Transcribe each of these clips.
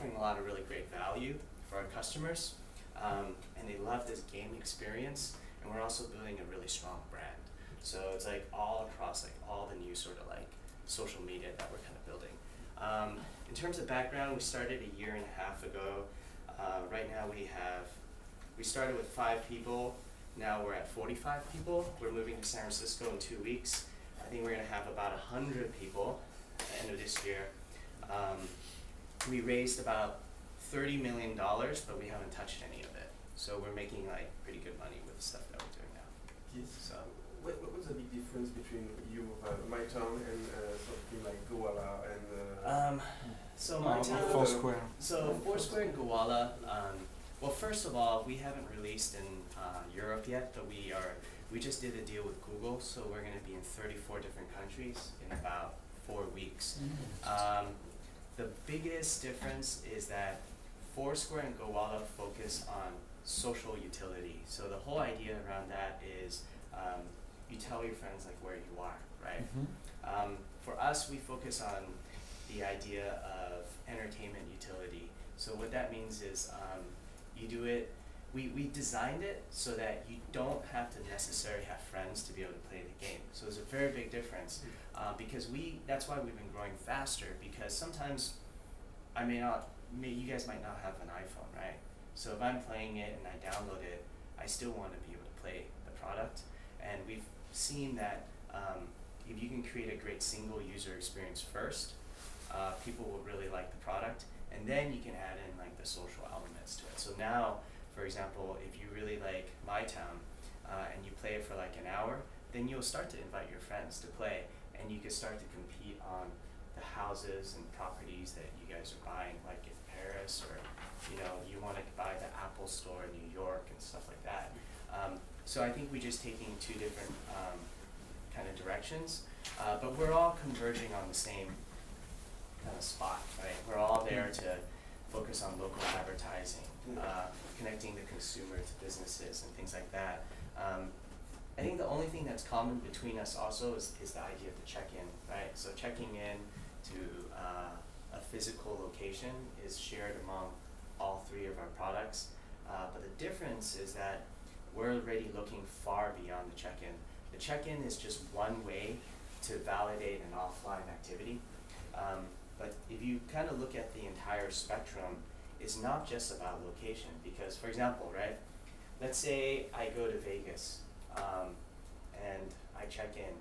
offering a lot of really great value for our customers, and they love this game experience, and we're also building a really strong brand. So it's like all across like all the new sort of like social media that we're kind of building. In terms of background, we started a year and a half ago. Right now we started with 5 people. Now we're at 45 people. We're moving to San Francisco in 2 weeks. I think we're gonna have about 100 people at the end of this year. We raised about $30 million, but we haven't touched any of it. So we're making like pretty good money with the stuff that we're doing now. Yes. So What's the big difference between you, my town, and something like Gowalla and? So my town. Foursquare. So Foursquare and Gowalla. Well, first of all, we haven't released in Europe yet, but we just did a deal with Google, so we're going to be in 34 different countries in about 4 weeks. The biggest difference is that Foursquare and Gowalla focus on social utility. So the whole idea around that is you tell your friends like where you are, right? For us, we focus on the idea of entertainment utility. So what that means is you do it, we designed it so that you don't have to necessarily have friends to be able to play the game. So there's a very big difference because that's why we've been growing faster, because sometimes you guys might not have an iPhone, right? So if I'm playing it and I download it, I still want to be able to play the product. And we've seen that if you can create a great single user experience first, people will really like the product, and then you can add in like the social elements to it. So now, for example, if you really like My Town and you play it for like an hour, then you'll start to invite your friends to play, and you can start to compete on the houses and properties that you guys are buying, like in Paris, or you want to buy the Apple store in New York and stuff like that. So I think we're just taking 2 different kind of directions, but we're all converging on the same kind of spot, right? We're all there to focus on local advertising, connecting the consumer to businesses and things like that. I think the only thing that's common between us also is the idea of the check-in, right? So checking in to a physical location is shared among all 3 of our products, but the difference is that we're already looking far beyond the check-in. The check-in is just one way to validate an offline activity. But if you kind of look at the entire spectrum, it's not just about location, because, for example, right, let's say I go to Vegas and I check in.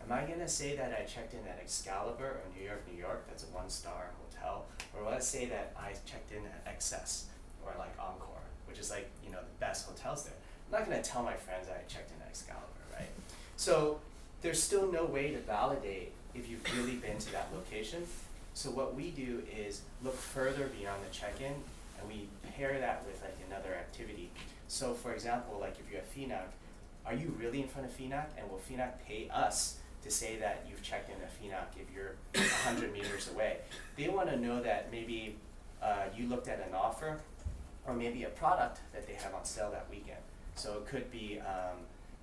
Am I going to say that I checked in at Excalibur or New York, that's a 1-star hotel, or let's say that I checked in at Excess or like Encore, which is like, the best hotels there. I'm not going to tell my friends that I checked in at Excalibur, right? So there's still no way to validate if you've really been to that location. So what we do is look further beyond the check-in, and we pair that with like another activity. So for example, like if you're at FNAC, are you really in front of FNAC, and will FNAC pay us to say that you've checked in at FNAC if you're 100 meters away? They want to know that maybe you looked at an offer or maybe a product that they have on sale that weekend. So it could be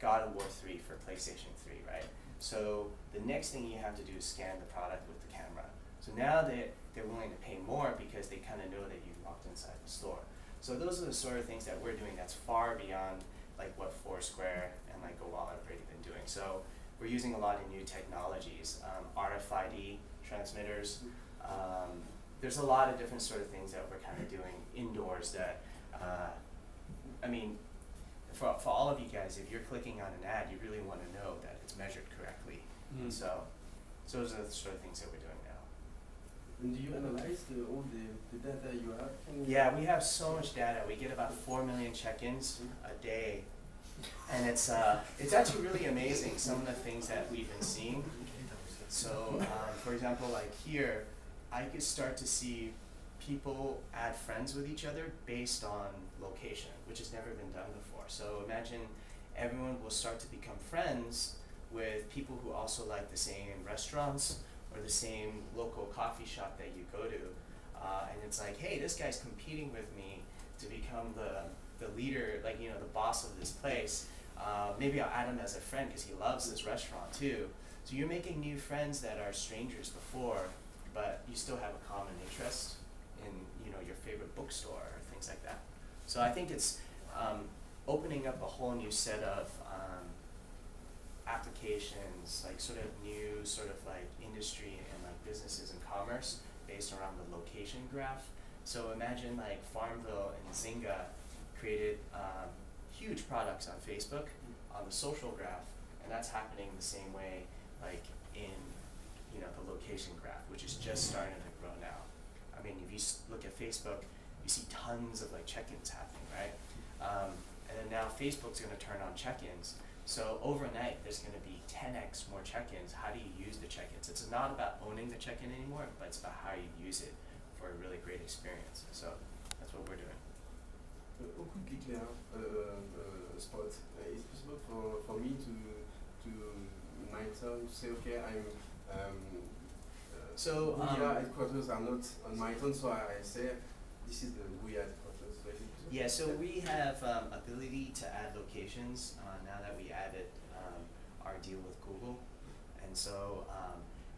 God of War 3 for PlayStation 3, right? So the next thing you have to do is scan the product with the camera. So now they're willing to pay more because they kind of know that you walked inside the store. So those are the sort of things that we're doing that's far beyond like what Foursquare and like Gowalla have already been doing. So we're using a lot of new technologies, RFID transmitters. There's a lot of different sort of things that we're kind of doing indoors that, for all of you guys, if you're clicking on an ad, you really want to know that it's measured correctly. And so those are the sort of things that we're doing now. And do you analyze all the data you have? Yeah, we have so much data. We get about 4 million check-ins a day, and it's actually really amazing, some of the things that we've been seeing. So, for example, like here, I could start to see people add friends with each other based on location, which has never been done before. So imagine everyone will start to become friends with people who also like the same restaurants or the same local coffee shop that you go to. And it's like, hey, this guy's competing with me to become the leader, like, the boss of this place. Maybe I'll add him as a friend because he loves this restaurant too. So you're making new friends that are strangers before, but you still have a common interest in, your favorite bookstore or things like that. So I think it's opening up a whole new set of applications, like sort of new sort of like industry and like businesses and commerce based around the location graph. So imagine like Farmville and Zynga created huge products on Facebook on the social graph, and that's happening the same way like in the location graph, which is just starting to grow now. I mean, if you look at Facebook, you see tons of like check-ins happening, right? And then now Facebook's going to turn on check-ins. So overnight, there's going to be 10x more check-ins. How do you use the check-ins? It's not about owning the check-in anymore, but it's about how you use it for a really great experience. So that's what we're doing. How quickly clear spot? Is it possible for me to in my turn to say, okay, I'm Booyah headquarters are not on my turn, so I say this is the Booyah headquarters. So is it possible? Yeah, so we have ability to add locations now that we added our deal with Google. And so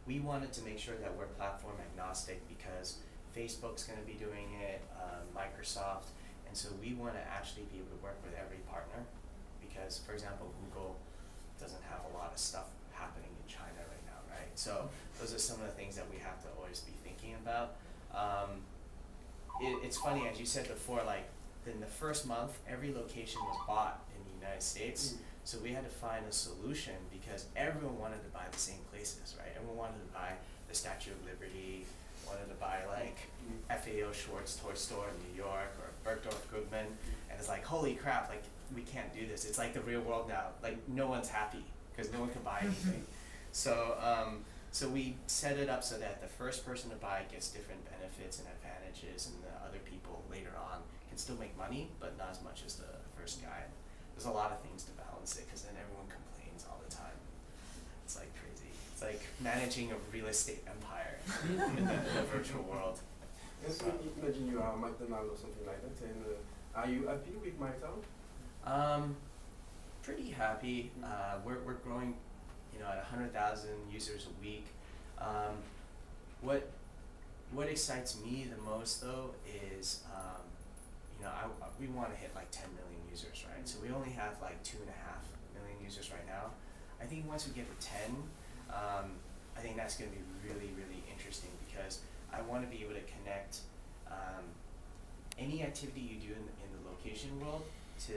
we wanted to make sure that we're platform agnostic because Facebook's going to be doing it, Microsoft, and so we want to actually be able to work with every partner because, for example, Google doesn't have a lot of stuff happening in China right now, right? So those are some of the things that we have to always be thinking about. It's funny, as you said before, like in the first month, every location was bought in the United States. So we had to find a solution because everyone wanted to buy the same places, right? Everyone wanted to buy the Statue of Liberty, wanted to buy like FAO Schwartz Toy Store in New York or Bergdorf Goodman, and it's like, holy crap, like we can't do this. It's like the real world now. Like no one's happy because no one can buy anything. So we set it up so that the first person to buy gets different benefits and advantages, and the other people later on can still make money, but not as much as the first guy. There's a lot of things to balance it because then everyone complains all the time. It's like crazy. It's like managing a real estate empire in the virtual world. Yes, so imagine you are McDonald's or something like that, and are you happy with my town? Pretty happy. We're growing, at 100,000 users a week. What excites me the most though is, we want to hit like 10 million users, right? So we only have like 2.5 million users right now. I think once we get to 10, I think that's going to be really, really interesting because I want to be able to connect any activity you do in the location world to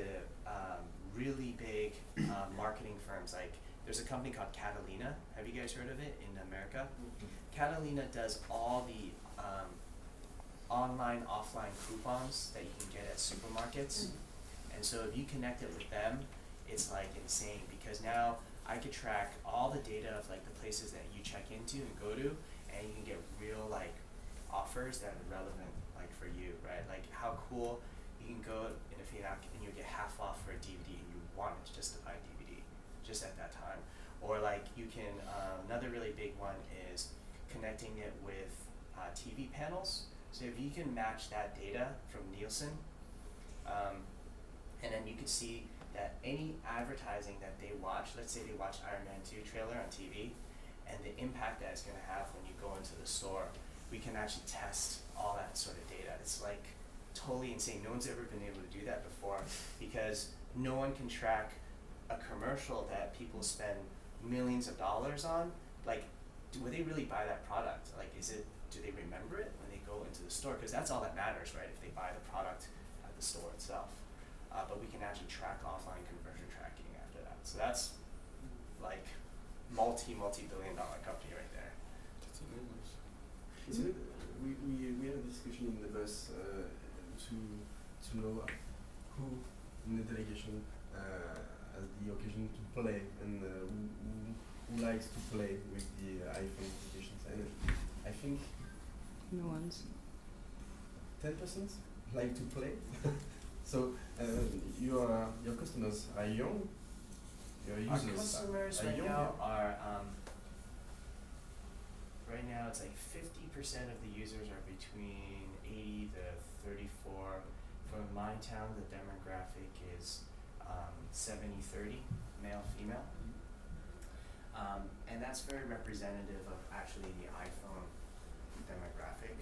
really big marketing firms. Like there's a company called Catalina. Have you guys heard of it in America? Catalina does all the online, offline coupons that you can get at supermarkets. And so if you connect it with them, it's like insane because now I could track all the data of like the places that you check into and go to, and you can get real like offers that are relevant like for you, right? Like how cool you can go in a Fnac and you get half off for a DVD and you wanted just to buy a DVD just at that time. Or like you can, another really big one is connecting it with TV panels. So if you can match that data from Nielsen, and then you can see that any advertising that they watch, let's say they watch Iron Man 2 trailer on TV, and the impact that it's going to have when you go into the store, we can actually test all that sort of data. It's like totally insane. No one's ever been able to do that before because no one can track a commercial that people spend millions of dollars on. Like, would they really buy that product? Like, do they remember it when they go into the store? Because that's all that matters, right? If they buy the product at the store itself. But we can actually track offline conversion tracking after that. So that's like multi-billion-dollar company right there. That's enormous. Isn't it? We had a discussion in the bus to know who in the delegation has the occasion to play and who likes to play with the iPhone applications. And I think No one's. 10% like to play. So your customers are young. Your users Our customers are right young. now are right now it's like 50% of the users are between 80 to 34. For my town, the demographic is 70-30, male female. And that's very representative of actually the iPhone demographic.